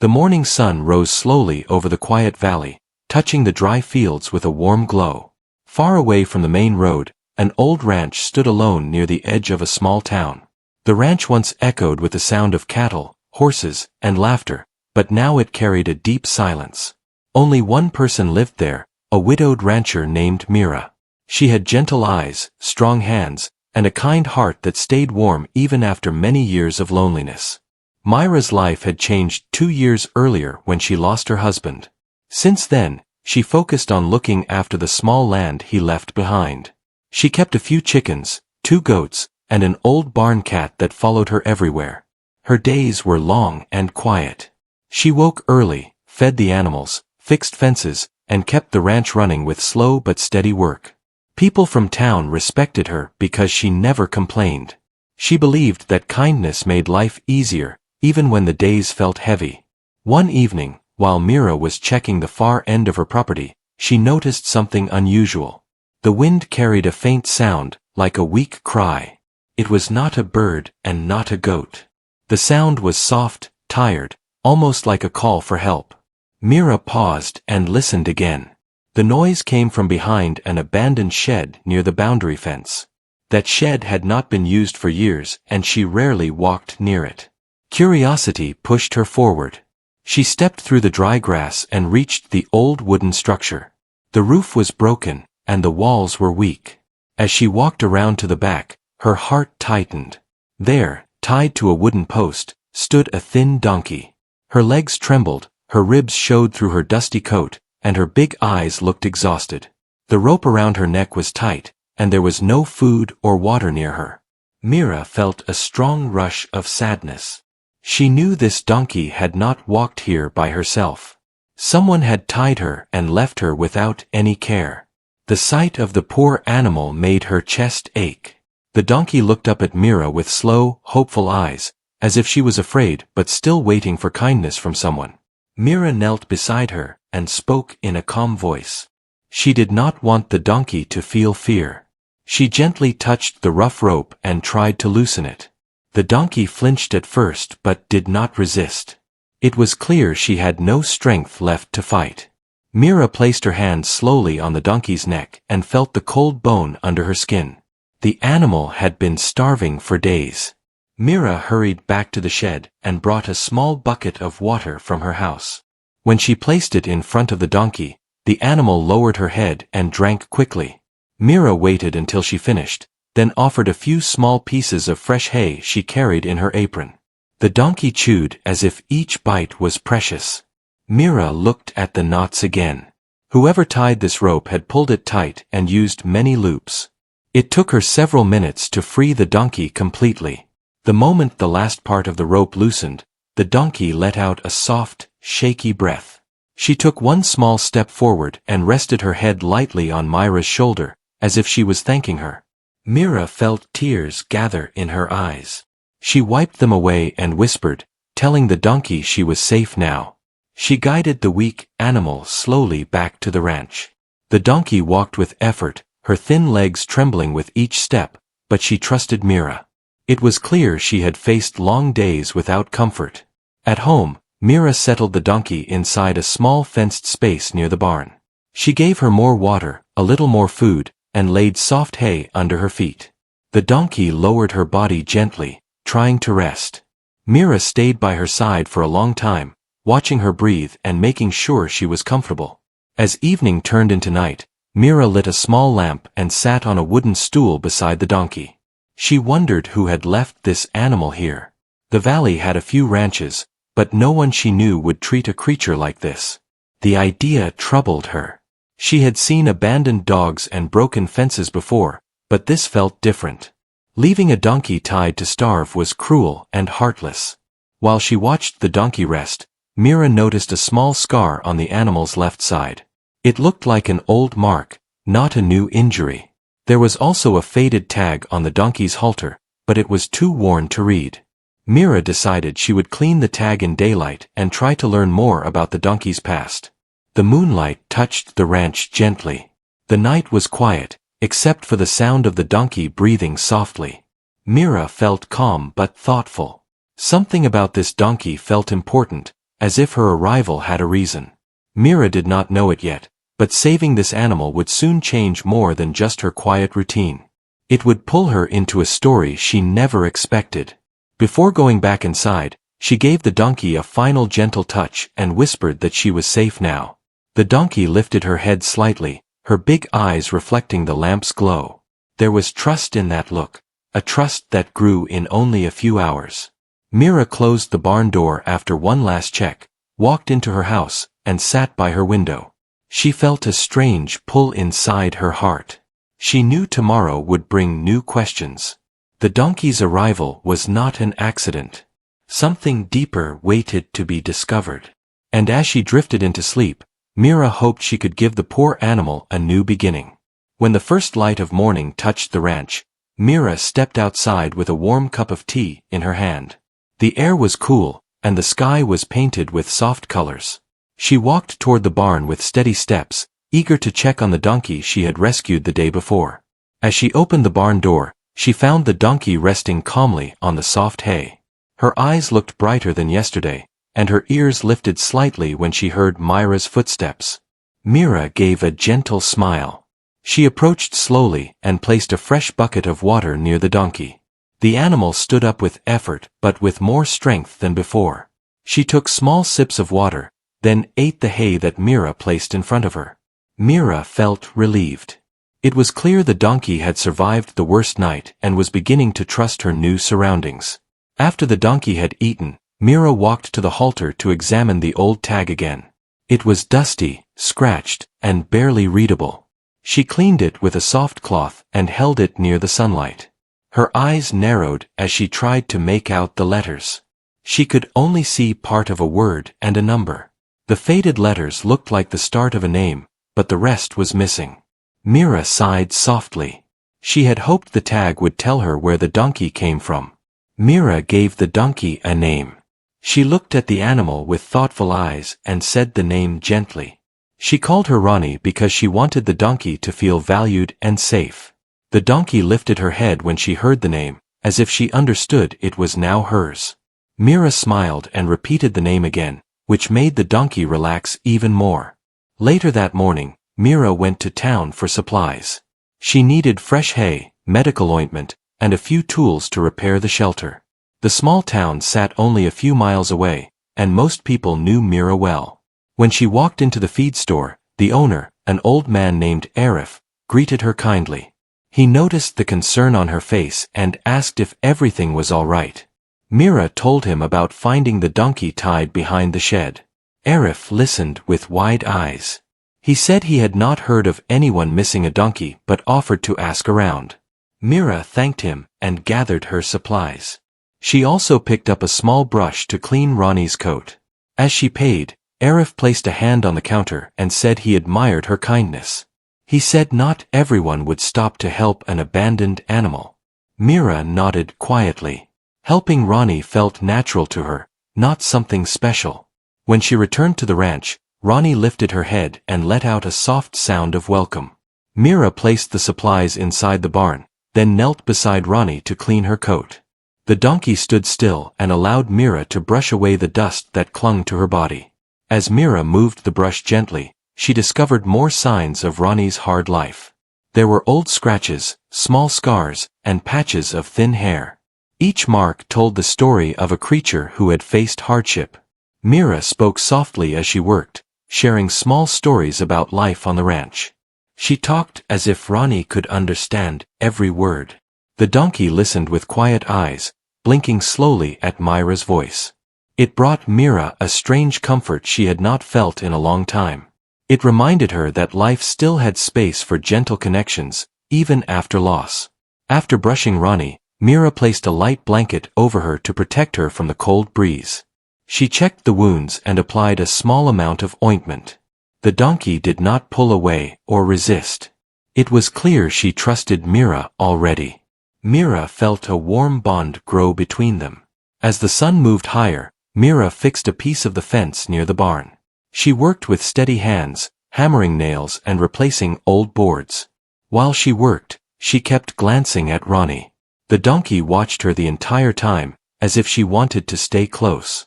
The morning sun rose slowly over the quiet valley, touching the dry fields with a warm glow. Far away from the main road, an old ranch stood alone near the edge of a small town. The ranch once echoed with the sound of cattle, horses, and laughter, but now it carried a deep silence. Only one person lived there, a widowed rancher named Mira. She had gentle eyes, strong hands, and a kind heart that stayed warm even after many years of loneliness. Myra's life had changed 2 years earlier when she lost her husband. Since then, she focused on looking after the small land he left behind. She kept a few chickens, 2 goats, and an old barn cat that followed her everywhere. Her days were long and quiet. She woke early, fed the animals, fixed fences, and kept the ranch running with slow but steady work. People from town respected her because she never complained. She believed that kindness made life easier, even when the days felt heavy. One evening, while Mira was checking the far end of her property, she noticed something unusual. The wind carried a faint sound, like a weak cry. It was not a bird and not a goat. The sound was soft, tired, almost like a call for help. Mira paused and listened again. The noise came from behind an abandoned shed near the boundary fence. That shed had not been used for years, and she rarely walked near it. Curiosity pushed her forward. She stepped through the dry grass and reached the old wooden structure. The roof was broken, and the walls were weak. As she walked around to the back, her heart tightened. There, tied to a wooden post, stood a thin donkey. Her legs trembled, her ribs showed through her dusty coat, and her big eyes looked exhausted. The rope around her neck was tight, and there was no food or water near her. Mira felt a strong rush of sadness. She knew this donkey had not walked here by herself. Someone had tied her and left her without any care. The sight of the poor animal made her chest ache. The donkey looked up at Mira with slow, hopeful eyes, as if she was afraid but still waiting for kindness from someone. Mira knelt beside her and spoke in a calm voice. She did not want the donkey to feel fear. She gently touched the rough rope and tried to loosen it. The donkey flinched at first but did not resist. It was clear she had no strength left to fight. Mira placed her hand slowly on the donkey's neck and felt the cold bone under her skin. The animal had been starving for days. Mira hurried back to the shed and brought a small bucket of water from her house. When she placed it in front of the donkey, the animal lowered her head and drank quickly. Mira waited until she finished, then offered a few small pieces of fresh hay she carried in her apron. The donkey chewed as if each bite was precious. Mira looked at the knots again. Whoever tied this rope had pulled it tight and used many loops. It took her several minutes to free the donkey completely. The moment the last part of the rope loosened, the donkey let out a soft, shaky breath. She took one small step forward and rested her head lightly on Myra's shoulder, as if she was thanking her. Mira felt tears gather in her eyes. She wiped them away and whispered, telling the donkey she was safe now. She guided the weak animal slowly back to the ranch. The donkey walked with effort, her thin legs trembling with each step, but she trusted Mira. It was clear she had faced long days without comfort. At home, Mira settled the donkey inside a small fenced space near the barn. She gave her more water, a little more food, and laid soft hay under her feet. The donkey lowered her body gently, trying to rest. Mira stayed by her side for a long time, watching her breathe and making sure she was comfortable. As evening turned into night, Mira lit a small lamp and sat on a wooden stool beside the donkey. She wondered who had left this animal here. The valley had a few ranches, but no one she knew would treat a creature like this. The idea troubled her. She had seen abandoned dogs and broken fences before, but this felt different. Leaving a donkey tied to starve was cruel and heartless. While she watched the donkey rest, Mira noticed a small scar on the animal's left side. It looked like an old mark, not a new injury. There was also a faded tag on the donkey's halter, but it was too worn to read. Mira decided she would clean the tag in daylight and try to learn more about the donkey's past. The moonlight touched the ranch gently. The night was quiet, except for the sound of the donkey breathing softly. Mira felt calm but thoughtful. Something about this donkey felt important, as if her arrival had a reason. Mira did not know it yet, but saving this animal would soon change more than just her quiet routine. It would pull her into a story she never expected. Before going back inside, she gave the donkey a final gentle touch and whispered that she was safe now. The donkey lifted her head slightly, her big eyes reflecting the lamp's glow. There was trust in that look, a trust that grew in only a few hours. Mira closed the barn door after one last check, walked into her house, and sat by her window. She felt a strange pull inside her heart. She knew tomorrow would bring new questions. The donkey's arrival was not an accident. Something deeper waited to be discovered. And as she drifted into sleep, Mira hoped she could give the poor animal a new beginning. When the first light of morning touched the ranch, Mira stepped outside with a warm cup of tea in her hand. The air was cool, and the sky was painted with soft colors. She walked toward the barn with steady steps, eager to check on the donkey she had rescued the day before. As she opened the barn door, she found the donkey resting calmly on the soft hay. Her eyes looked brighter than yesterday, and her ears lifted slightly when she heard Myra's footsteps. Mira gave a gentle smile. She approached slowly and placed a fresh bucket of water near the donkey. The animal stood up with effort but with more strength than before. She took small sips of water, then ate the hay that Mira placed in front of her. Mira felt relieved. It was clear the donkey had survived the worst night and was beginning to trust her new surroundings. After the donkey had eaten, Mira walked to the halter to examine the old tag again. It was dusty, scratched, and barely readable. She cleaned it with a soft cloth and held it near the sunlight. Her eyes narrowed as she tried to make out the letters. She could only see part of a word and a number. The faded letters looked like the start of a name, but the rest was missing. Mira sighed softly. She had hoped the tag would tell her where the donkey came from. Mira gave the donkey a name. She looked at the animal with thoughtful eyes and said the name gently. She called her Ronnie because she wanted the donkey to feel valued and safe. The donkey lifted her head when she heard the name, as if she understood it was now hers. Mira smiled and repeated the name again, which made the donkey relax even more. Later that morning, Mira went to town for supplies. She needed fresh hay, medical ointment, and a few tools to repair the shelter. The small town sat only a few miles away, and most people knew Mira well. When she walked into the feed store, the owner, an old man named Arif, greeted her kindly. He noticed the concern on her face and asked if everything was all right. Mira told him about finding the donkey tied behind the shed. Arif listened with wide eyes. He said he had not heard of anyone missing a donkey but offered to ask around. Mira thanked him and gathered her supplies. She also picked up a small brush to clean Ronnie's coat. As she paid, Arif placed a hand on the counter and said he admired her kindness. He said not everyone would stop to help an abandoned animal. Mira nodded quietly. Helping Ronnie felt natural to her, not something special. When she returned to the ranch, Ronnie lifted her head and let out a soft sound of welcome. Mira placed the supplies inside the barn, then knelt beside Ronnie to clean her coat. The donkey stood still and allowed Mira to brush away the dust that clung to her body. As Mira moved the brush gently, she discovered more signs of Ronnie's hard life. There were old scratches, small scars, and patches of thin hair. Each mark told the story of a creature who had faced hardship. Mira spoke softly as she worked, sharing small stories about life on the ranch. She talked as if Ronnie could understand every word. The donkey listened with quiet eyes, blinking slowly at Myra's voice. It brought Mira a strange comfort she had not felt in a long time. It reminded her that life still had space for gentle connections, even after loss. After brushing Ronnie, Mira placed a light blanket over her to protect her from the cold breeze. She checked the wounds and applied a small amount of ointment. The donkey did not pull away or resist. It was clear she trusted Mira already. Mira felt a warm bond grow between them. As the sun moved higher, Mira fixed a piece of the fence near the barn. She worked with steady hands, hammering nails and replacing old boards. While she worked, she kept glancing at Ronnie. The donkey watched her the entire time, as if she wanted to stay close.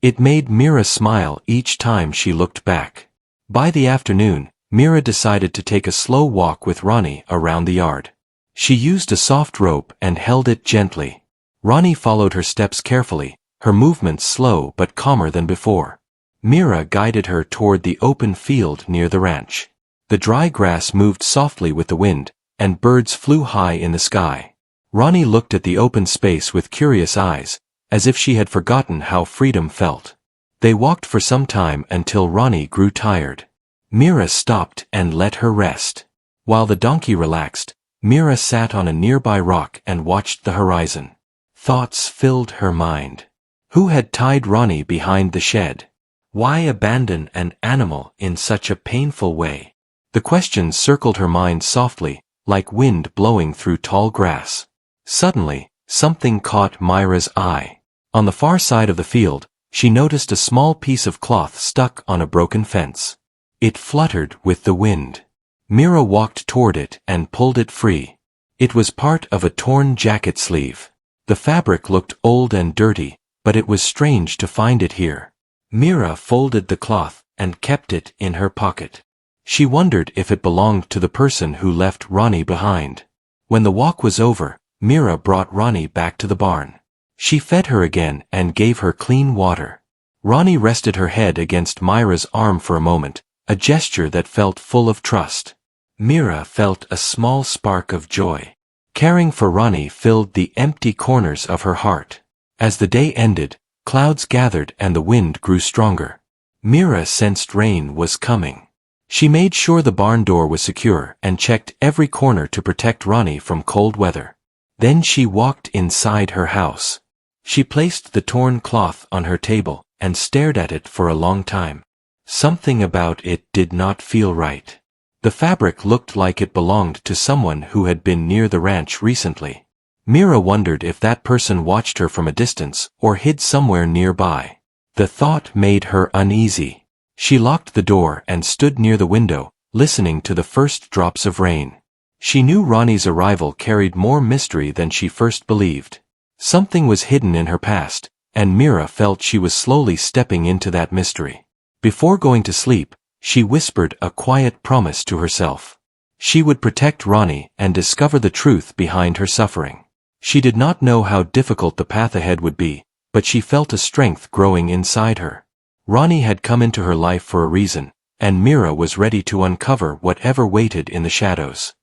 It made Mira smile each time she looked back. By the afternoon, Mira decided to take a slow walk with Ronnie around the yard. She used a soft rope and held it gently. Ronnie followed her steps carefully, her movements slow but calmer than before. Mira guided her toward the open field near the ranch. The dry grass moved softly with the wind, and birds flew high in the sky. Ronnie looked at the open space with curious eyes, as if she had forgotten how freedom felt. They walked for some time until Ronnie grew tired. Mira stopped and let her rest. While the donkey relaxed, Mira sat on a nearby rock and watched the horizon. Thoughts filled her mind. Who had tied Ronnie behind the shed? Why abandon an animal in such a painful way? The questions circled her mind softly, like wind blowing through tall grass. Suddenly, something caught Myra's eye. On the far side of the field, she noticed a small piece of cloth stuck on a broken fence. It fluttered with the wind. Mira walked toward it and pulled it free. It was part of a torn jacket sleeve. The fabric looked old and dirty, but it was strange to find it here. Mira folded the cloth and kept it in her pocket. She wondered if it belonged to the person who left Ronnie behind. When the walk was over, Mira brought Ronnie back to the barn. She fed her again and gave her clean water. Ronnie rested her head against Myra's arm for a moment, a gesture that felt full of trust. Mira felt a small spark of joy. Caring for Ronnie filled the empty corners of her heart. As the day ended, clouds gathered and the wind grew stronger. Mira sensed rain was coming. She made sure the barn door was secure and checked every corner to protect Ronnie from cold weather. Then she walked inside her house. She placed the torn cloth on her table and stared at it for a long time. Something about it did not feel right. The fabric looked like it belonged to someone who had been near the ranch recently. Mira wondered if that person watched her from a distance or hid somewhere nearby. The thought made her uneasy. She locked the door and stood near the window, listening to the first drops of rain. She knew Ronnie's arrival carried more mystery than she first believed. Something was hidden in her past, and Mira felt she was slowly stepping into that mystery. Before going to sleep, she whispered a quiet promise to herself. She would protect Ronnie and discover the truth behind her suffering. She did not know how difficult the path ahead would be, but she felt a strength growing inside her. Ronnie had come into her life for a reason, and Mira was ready to uncover whatever waited in the shadows.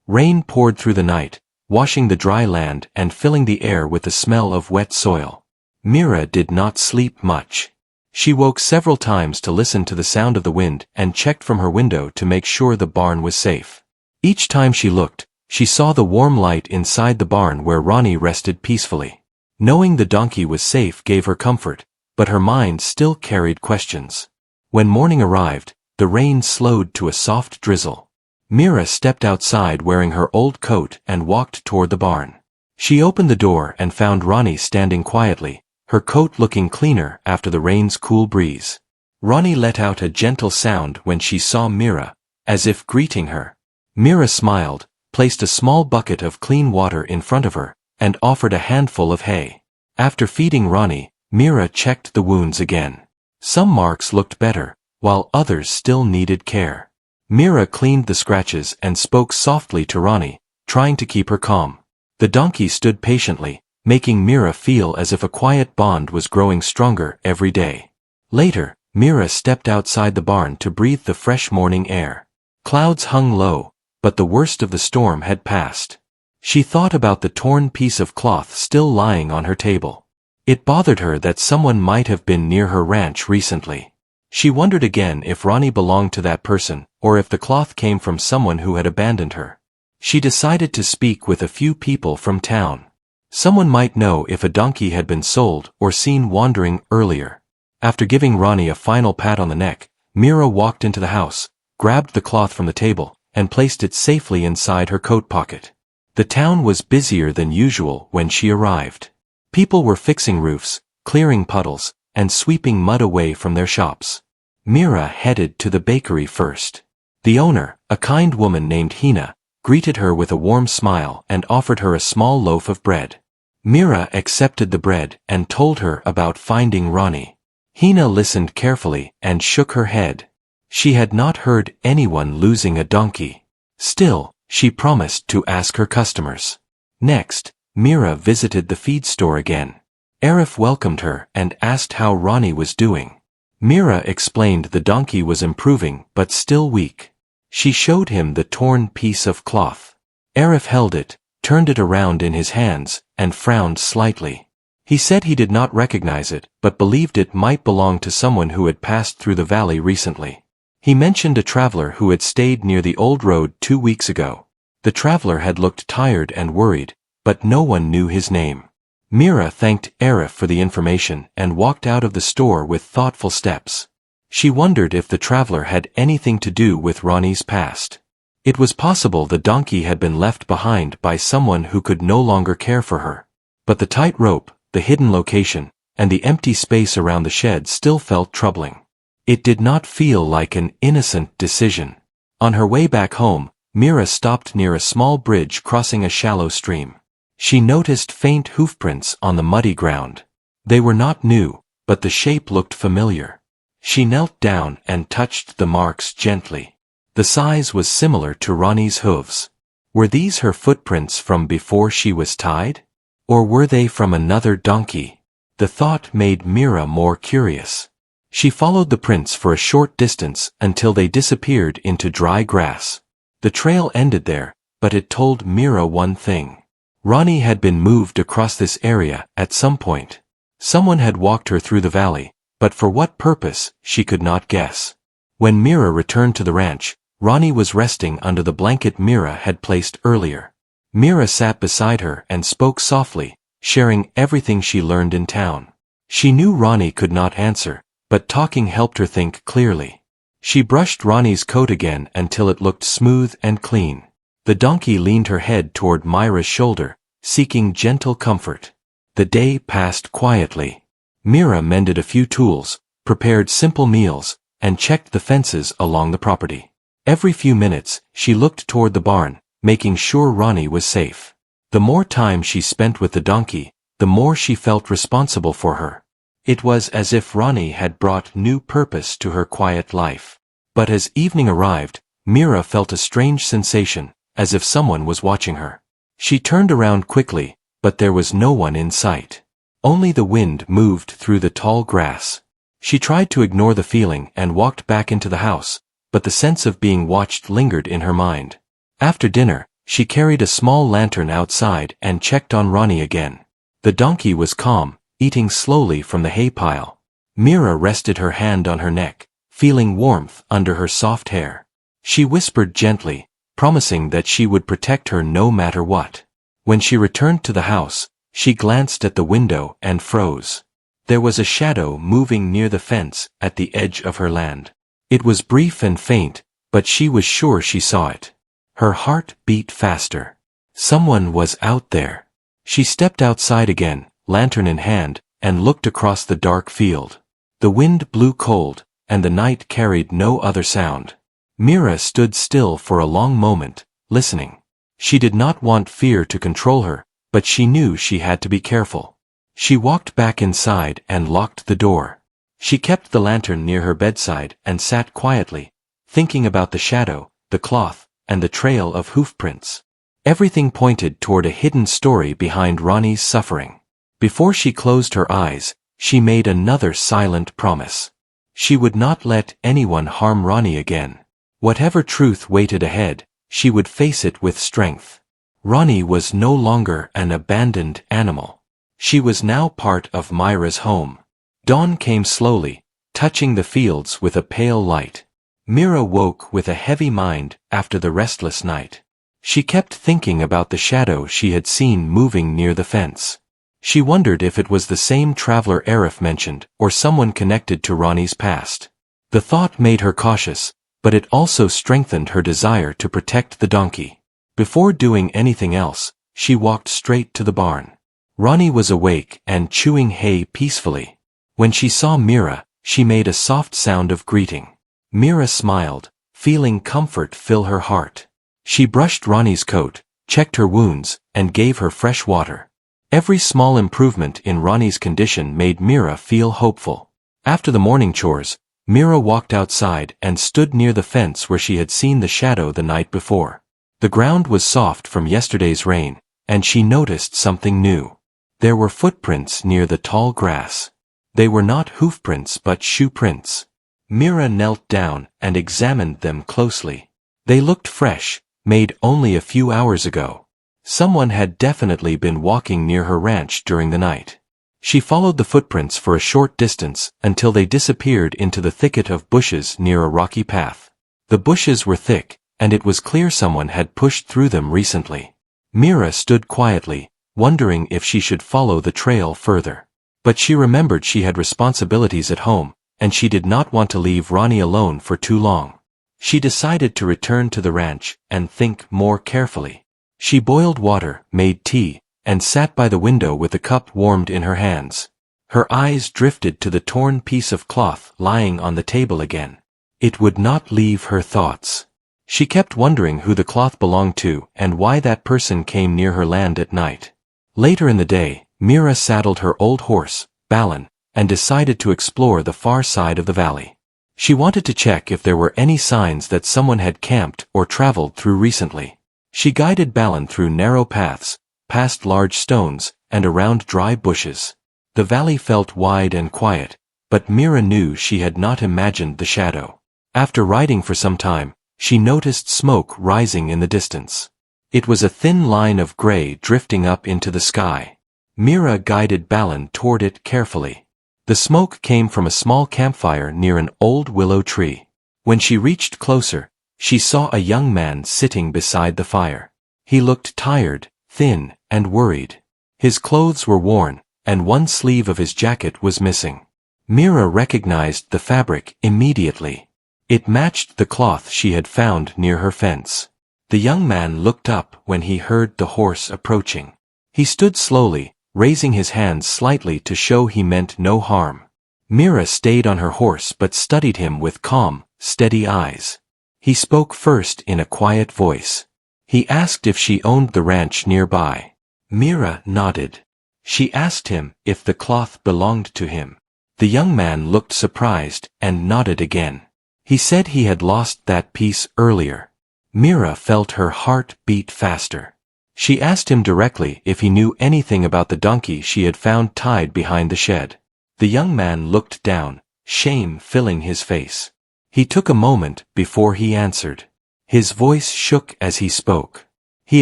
Rain poured through the night, washing the dry land and filling the air with the smell of wet soil. Mira did not sleep much. She woke several times to listen to the sound of the wind and checked from her window to make sure the barn was safe. Each time she looked, she saw the warm light inside the barn where Ronnie rested peacefully. Knowing the donkey was safe gave her comfort, but her mind still carried questions. When morning arrived, the rain slowed to a soft drizzle. Mira stepped outside wearing her old coat and walked toward the barn. She opened the door and found Ronnie standing quietly, her coat looking cleaner after the rain's cool breeze. Ronnie let out a gentle sound when she saw Mira, as if greeting her. Mira smiled, placed a small bucket of clean water in front of her, and offered a handful of hay. After feeding Ronnie, Mira checked the wounds again. Some marks looked better, while others still needed care. Mira cleaned the scratches and spoke softly to Ronnie, trying to keep her calm. The donkey stood patiently, making Mira feel as if a quiet bond was growing stronger every day. Later, Mira stepped outside the barn to breathe the fresh morning air. Clouds hung low, but the worst of the storm had passed. She thought about the torn piece of cloth still lying on her table. It bothered her that someone might have been near her ranch recently. She wondered again if Ronnie belonged to that person, or if the cloth came from someone who had abandoned her. She decided to speak with a few people from town. Someone might know if a donkey had been sold or seen wandering earlier. After giving Ronnie a final pat on the neck, Mira walked into the house, grabbed the cloth from the table, and placed it safely inside her coat pocket. The town was busier than usual when she arrived. People were fixing roofs, clearing puddles, and sweeping mud away from their shops. Mira headed to the bakery first. The owner, a kind woman named Hina, greeted her with a warm smile and offered her a small loaf of bread. Mira accepted the bread and told her about finding Ronnie. Hina listened carefully and shook her head. She had not heard anyone losing a donkey. Still, she promised to ask her customers. Next, Mira visited the feed store again. Arif welcomed her and asked how Ronnie was doing. Mira explained the donkey was improving but still weak. She showed him the torn piece of cloth. Arif held it, turned it around in his hands, and frowned slightly. He said he did not recognize it, but believed it might belong to someone who had passed through the valley recently. He mentioned a traveler who had stayed near the old road 2 weeks ago. The traveler had looked tired and worried, but no one knew his name. Mira thanked Arif for the information and walked out of the store with thoughtful steps. She wondered if the traveler had anything to do with Ronnie's past. It was possible the donkey had been left behind by someone who could no longer care for her. But the tight rope, the hidden location, and the empty space around the shed still felt troubling. It did not feel like an innocent decision. On her way back home, Mira stopped near a small bridge crossing a shallow stream. She noticed faint hoofprints on the muddy ground. They were not new, but the shape looked familiar. She knelt down and touched the marks gently. The size was similar to Ronnie's hooves. Were these her footprints from before she was tied? Or were they from another donkey? The thought made Mira more curious. She followed the prints for a short distance until they disappeared into dry grass. The trail ended there, but it told Mira one thing. Ronnie had been moved across this area at some point. Someone had walked her through the valley, but for what purpose, she could not guess. When Mira returned to the ranch, Ronnie was resting under the blanket Mira had placed earlier. Mira sat beside her and spoke softly, sharing everything she learned in town. She knew Ronnie could not answer, but talking helped her think clearly. She brushed Ronnie's coat again until it looked smooth and clean. The donkey leaned her head toward Myra's shoulder, seeking gentle comfort. The day passed quietly. Mira mended a few tools, prepared simple meals, and checked the fences along the property. Every few minutes, she looked toward the barn, making sure Ronnie was safe. The more time she spent with the donkey, the more she felt responsible for her. It was as if Ronnie had brought new purpose to her quiet life. But as evening arrived, Mira felt a strange sensation, as if someone was watching her. She turned around quickly, but there was no one in sight. Only the wind moved through the tall grass. She tried to ignore the feeling and walked back into the house, but the sense of being watched lingered in her mind. After dinner, she carried a small lantern outside and checked on Ronnie again. The donkey was calm, eating slowly from the hay pile. Mira rested her hand on her neck, feeling warmth under her soft hair. She whispered gently, promising that she would protect her no matter what. When she returned to the house, she glanced at the window and froze. There was a shadow moving near the fence at the edge of her land. It was brief and faint, but she was sure she saw it. Her heart beat faster. Someone was out there. She stepped outside again, lantern in hand, and looked across the dark field. The wind blew cold, and the night carried no other sound. Mira stood still for a long moment, listening. She did not want fear to control her, but she knew she had to be careful. She walked back inside and locked the door. She kept the lantern near her bedside and sat quietly, thinking about the shadow, the cloth, and the trail of hoofprints. Everything pointed toward a hidden story behind Ronnie's suffering. Before she closed her eyes, she made another silent promise. She would not let anyone harm Ronnie again. Whatever truth waited ahead, she would face it with strength. Ronnie was no longer an abandoned animal. She was now part of Myra's home. Dawn came slowly, touching the fields with a pale light. Mira woke with a heavy mind after the restless night. She kept thinking about the shadow she had seen moving near the fence. She wondered if it was the same traveler Arif mentioned, or someone connected to Ronnie's past. The thought made her cautious, but it also strengthened her desire to protect the donkey. Before doing anything else, she walked straight to the barn. Ronnie was awake and chewing hay peacefully. When she saw Mira, she made a soft sound of greeting. Mira smiled, feeling comfort fill her heart. She brushed Ronnie's coat, checked her wounds, and gave her fresh water. Every small improvement in Ronnie's condition made Mira feel hopeful. After the morning chores, Mira walked outside and stood near the fence where she had seen the shadow the night before. The ground was soft from yesterday's rain, and she noticed something new. There were footprints near the tall grass. They were not hoof prints but shoe prints. Mira knelt down and examined them closely. They looked fresh, made only a few hours ago. Someone had definitely been walking near her ranch during the night. She followed the footprints for a short distance until they disappeared into the thicket of bushes near a rocky path. The bushes were thick, and it was clear someone had pushed through them recently. Mira stood quietly, wondering if she should follow the trail further. But she remembered she had responsibilities at home, and she did not want to leave Ronnie alone for too long. She decided to return to the ranch and think more carefully. She boiled water, made tea, and sat by the window with the cup warmed in her hands. Her eyes drifted to the torn piece of cloth lying on the table again. It would not leave her thoughts. She kept wondering who the cloth belonged to and why that person came near her land at night. Later in the day, Mira saddled her old horse, Balin, and decided to explore the far side of the valley. She wanted to check if there were any signs that someone had camped or traveled through recently. She guided Balin through narrow paths, past large stones, and around dry bushes. The valley felt wide and quiet, but Mira knew she had not imagined the shadow. After riding for some time, she noticed smoke rising in the distance. It was a thin line of gray drifting up into the sky. Mira guided Balin toward it carefully. The smoke came from a small campfire near an old willow tree. When she reached closer, she saw a young man sitting beside the fire. He looked tired, thin, and worried. His clothes were worn, and one sleeve of his jacket was missing. Mira recognized the fabric immediately. It matched the cloth she had found near her fence. The young man looked up when he heard the horse approaching. He stood slowly, raising his hands slightly to show he meant no harm. Mira stayed on her horse but studied him with calm, steady eyes. He spoke first in a quiet voice. He asked if she owned the ranch nearby. Mira nodded. She asked him if the cloth belonged to him. The young man looked surprised and nodded again. He said he had lost that piece earlier. Mira felt her heart beat faster. She asked him directly if he knew anything about the donkey she had found tied behind the shed. The young man looked down, shame filling his face. He took a moment before he answered. His voice shook as he spoke. He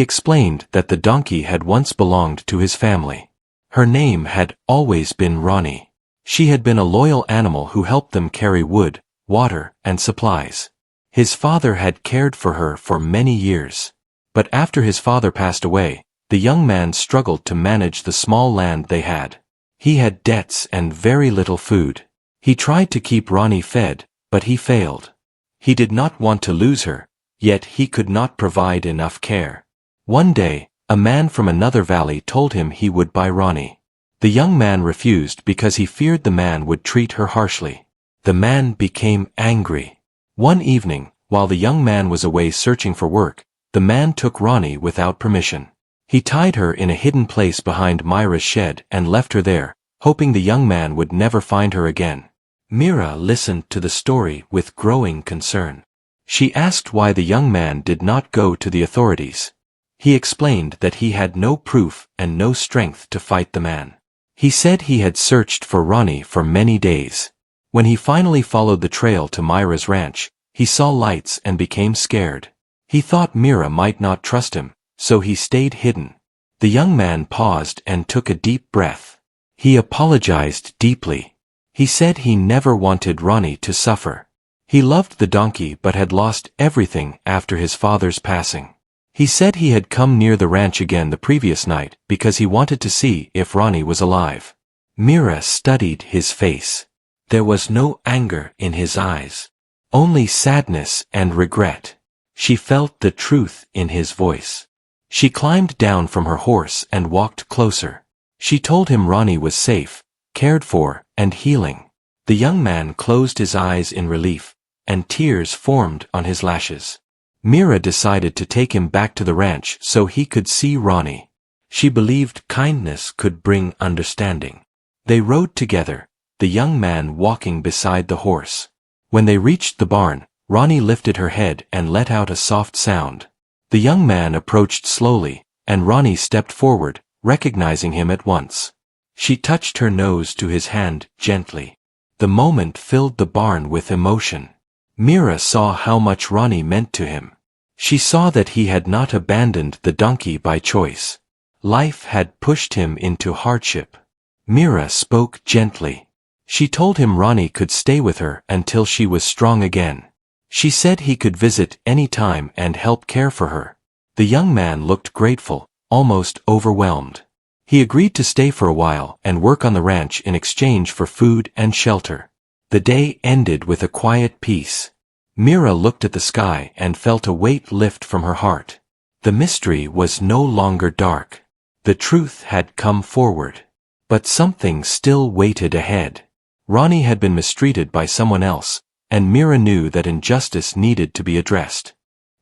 explained that the donkey had once belonged to his family. Her name had always been Ronnie. She had been a loyal animal who helped them carry wood, water, and supplies. His father had cared for her for many years. But after his father passed away, the young man struggled to manage the small land they had. He had debts and very little food. He tried to keep Ronnie fed, but he failed. He did not want to lose her, yet he could not provide enough care. One day, a man from another valley told him he would buy Ronnie. The young man refused because he feared the man would treat her harshly. The man became angry. One evening, while the young man was away searching for work, the man took Ronnie without permission. He tied her in a hidden place behind Myra's shed and left her there, hoping the young man would never find her again. Mira listened to the story with growing concern. She asked why the young man did not go to the authorities. He explained that he had no proof and no strength to fight the man. He said he had searched for Ronnie for many days. When he finally followed the trail to Myra's ranch, he saw lights and became scared. He thought Mira might not trust him, so he stayed hidden. The young man paused and took a deep breath. He apologized deeply. He said he never wanted Ronnie to suffer. He loved the donkey but had lost everything after his father's passing. He said he had come near the ranch again the previous night because he wanted to see if Ronnie was alive. Mira studied his face. There was no anger in his eyes, only sadness and regret. She felt the truth in his voice. She climbed down from her horse and walked closer. She told him Ronnie was safe, cared for, and healing. The young man closed his eyes in relief, and tears formed on his lashes. Mira decided to take him back to the ranch so he could see Ronnie. She believed kindness could bring understanding. They rode together, the young man walking beside the horse. When they reached the barn, Ronnie lifted her head and let out a soft sound. The young man approached slowly, and Ronnie stepped forward, recognizing him at once. She touched her nose to his hand gently. The moment filled the barn with emotion. Mira saw how much Ronnie meant to him. She saw that he had not abandoned the donkey by choice. Life had pushed him into hardship. Mira spoke gently. She told him Ronnie could stay with her until she was strong again. She said he could visit any time and help care for her. The young man looked grateful, almost overwhelmed. He agreed to stay for a while and work on the ranch in exchange for food and shelter. The day ended with a quiet peace. Mira looked at the sky and felt a weight lift from her heart. The mystery was no longer dark. The truth had come forward. But something still waited ahead. Ronnie had been mistreated by someone else, and Mira knew that injustice needed to be addressed.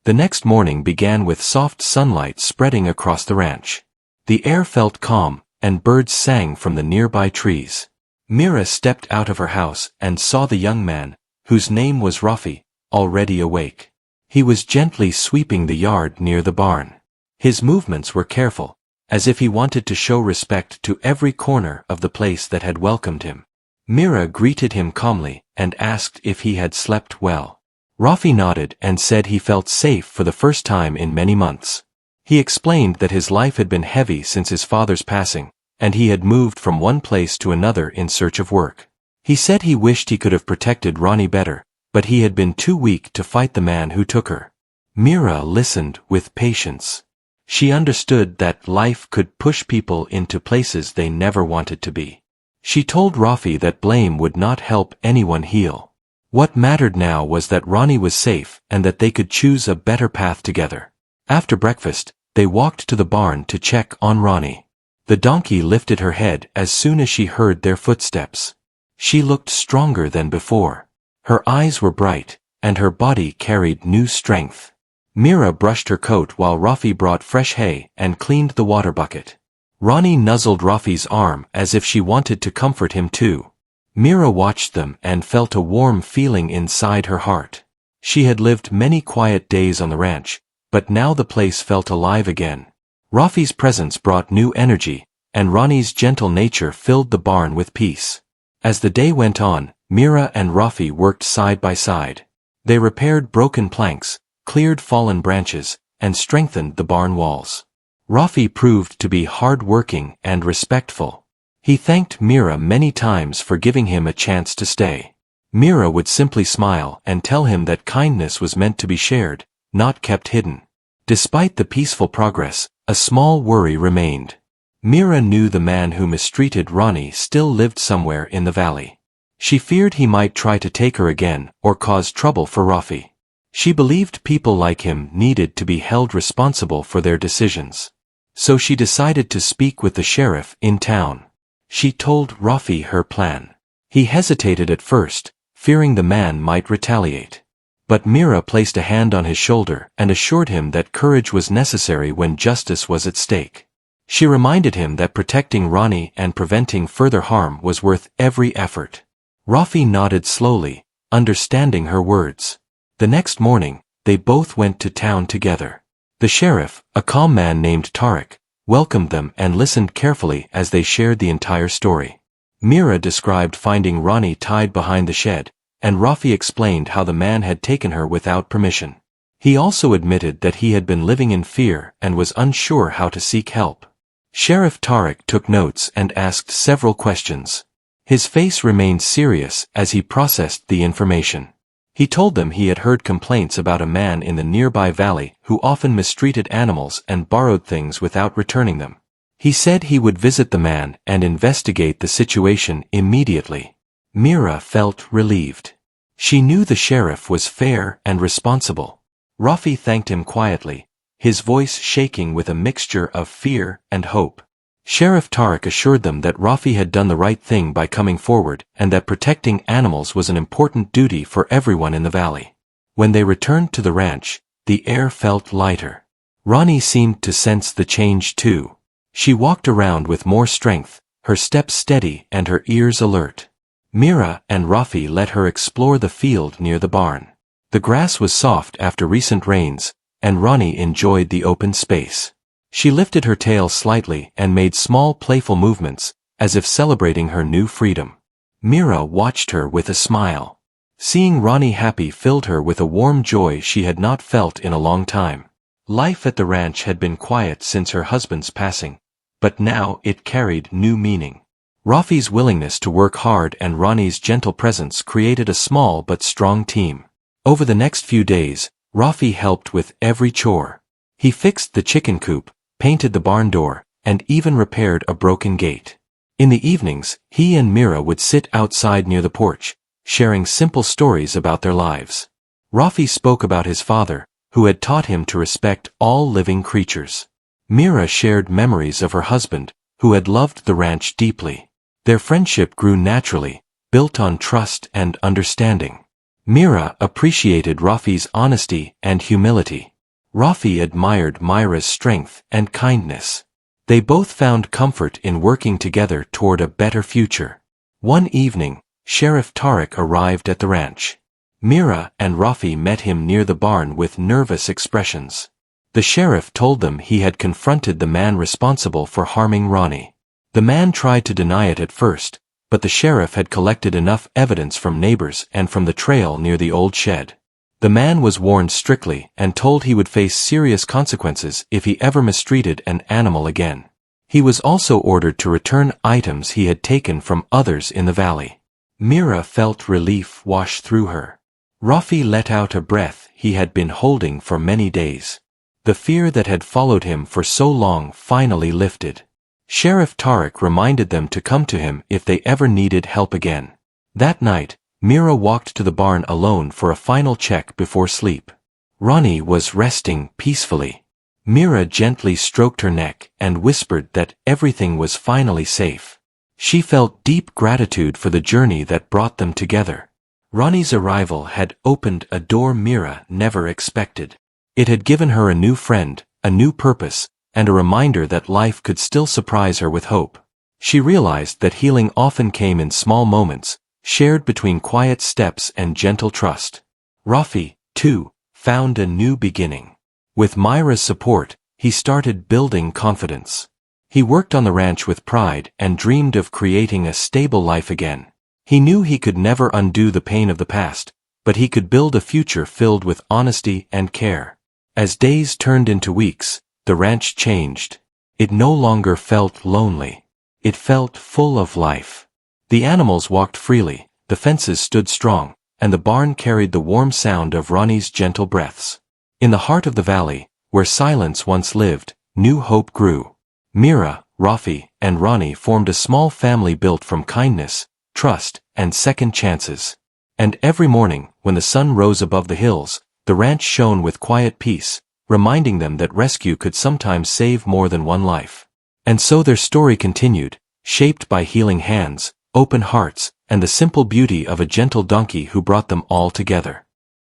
The next morning began with soft sunlight spreading across the ranch. The air felt calm, and birds sang from the nearby trees. Mira stepped out of her house and saw the young man, whose name was Rafi, already awake. He was gently sweeping the yard near the barn. His movements were careful, as if he wanted to show respect to every corner of the place that had welcomed him. Mira greeted him calmly and asked if he had slept well. Rafi nodded and said he felt safe for the first time in many months. He explained that his life had been heavy since his father's passing, and he had moved from one place to another in search of work. He said he wished he could have protected Ronnie better, but he had been too weak to fight the man who took her. Mira listened with patience. She understood that life could push people into places they never wanted to be. She told Rafi that blame would not help anyone heal. What mattered now was that Ronnie was safe and that they could choose a better path together. After breakfast, they walked to the barn to check on Ronnie. The donkey lifted her head as soon as she heard their footsteps. She looked stronger than before. Her eyes were bright, and her body carried new strength. Mira brushed her coat while Rafi brought fresh hay and cleaned the water bucket. Ronnie nuzzled Rafi's arm as if she wanted to comfort him too. Mira watched them and felt a warm feeling inside her heart. She had lived many quiet days on the ranch, but now the place felt alive again. Rafi's presence brought new energy, and Ronnie's gentle nature filled the barn with peace. As the day went on, Mira and Rafi worked side by side. They repaired broken planks, cleared fallen branches, and strengthened the barn walls. Rafi proved to be hard-working and respectful. He thanked Mira many times for giving him a chance to stay. Mira would simply smile and tell him that kindness was meant to be shared, not kept hidden. Despite the peaceful progress, a small worry remained. Mira knew the man who mistreated Ronnie still lived somewhere in the valley. She feared he might try to take her again or cause trouble for Rafi. She believed people like him needed to be held responsible for their decisions. So she decided to speak with the sheriff in town. She told Rafi her plan. He hesitated at first, fearing the man might retaliate. But Mira placed a hand on his shoulder and assured him that courage was necessary when justice was at stake. She reminded him that protecting Ronnie and preventing further harm was worth every effort. Rafi nodded slowly, understanding her words. The next morning, they both went to town together. The sheriff, a calm man named Tarek, welcomed them and listened carefully as they shared the entire story. Mira described finding Ronnie tied behind the shed, and Rafi explained how the man had taken her without permission. He also admitted that he had been living in fear and was unsure how to seek help. Sheriff Tarek took notes and asked several questions. His face remained serious as he processed the information. He told them he had heard complaints about a man in the nearby valley who often mistreated animals and borrowed things without returning them. He said he would visit the man and investigate the situation immediately. Mira felt relieved. She knew the sheriff was fair and responsible. Rafi thanked him quietly, his voice shaking with a mixture of fear and hope. Sheriff Tarek assured them that Rafi had done the right thing by coming forward and that protecting animals was an important duty for everyone in the valley. When they returned to the ranch, the air felt lighter. Ronnie seemed to sense the change too. She walked around with more strength, her steps steady and her ears alert. Mira and Rafi let her explore the field near the barn. The grass was soft after recent rains, and Ronnie enjoyed the open space. She lifted her tail slightly and made small playful movements, as if celebrating her new freedom. Mira watched her with a smile. Seeing Ronnie happy filled her with a warm joy she had not felt in a long time. Life at the ranch had been quiet since her husband's passing, but now it carried new meaning. Rafi's willingness to work hard and Ronnie's gentle presence created a small but strong team. Over the next few days, Rafi helped with every chore. He fixed the chicken coop, painted the barn door, and even repaired a broken gate. In the evenings, he and Mira would sit outside near the porch, sharing simple stories about their lives. Rafi spoke about his father, who had taught him to respect all living creatures. Mira shared memories of her husband, who had loved the ranch deeply. Their friendship grew naturally, built on trust and understanding. Mira appreciated Rafi's honesty and humility. Rafi admired Myra's strength and kindness. They both found comfort in working together toward a better future. One evening, Sheriff Tariq arrived at the ranch. Mira and Rafi met him near the barn with nervous expressions. The sheriff told them he had confronted the man responsible for harming Ronnie. The man tried to deny it at first, but the sheriff had collected enough evidence from neighbors and from the trail near the old shed. The man was warned strictly and told he would face serious consequences if he ever mistreated an animal again. He was also ordered to return items he had taken from others in the valley. Mira felt relief wash through her. Rafi let out a breath he had been holding for many days. The fear that had followed him for so long finally lifted. Sheriff Tariq reminded them to come to him if they ever needed help again. That night, Mira walked to the barn alone for a final check before sleep. Ronnie was resting peacefully. Mira gently stroked her neck and whispered that everything was finally safe. She felt deep gratitude for the journey that brought them together. Ronnie's arrival had opened a door Mira never expected. It had given her a new friend, a new purpose, and a reminder that life could still surprise her with hope. She realized that healing often came in small moments, shared between quiet steps and gentle trust. Rafi, too, found a new beginning. With Myra's support, he started building confidence. He worked on the ranch with pride and dreamed of creating a stable life again. He knew he could never undo the pain of the past, but he could build a future filled with honesty and care. As days turned into weeks, the ranch changed. It no longer felt lonely. It felt full of life. The animals walked freely, the fences stood strong, and the barn carried the warm sound of Ronnie's gentle breaths. In the heart of the valley, where silence once lived, new hope grew. Mira, Rafi, and Ronnie formed a small family built from kindness, trust, and second chances. And every morning, when the sun rose above the hills, the ranch shone with quiet peace, reminding them that rescue could sometimes save more than one life. And so their story continued, shaped by healing hands, open hearts, and the simple beauty of a gentle donkey who brought them all together.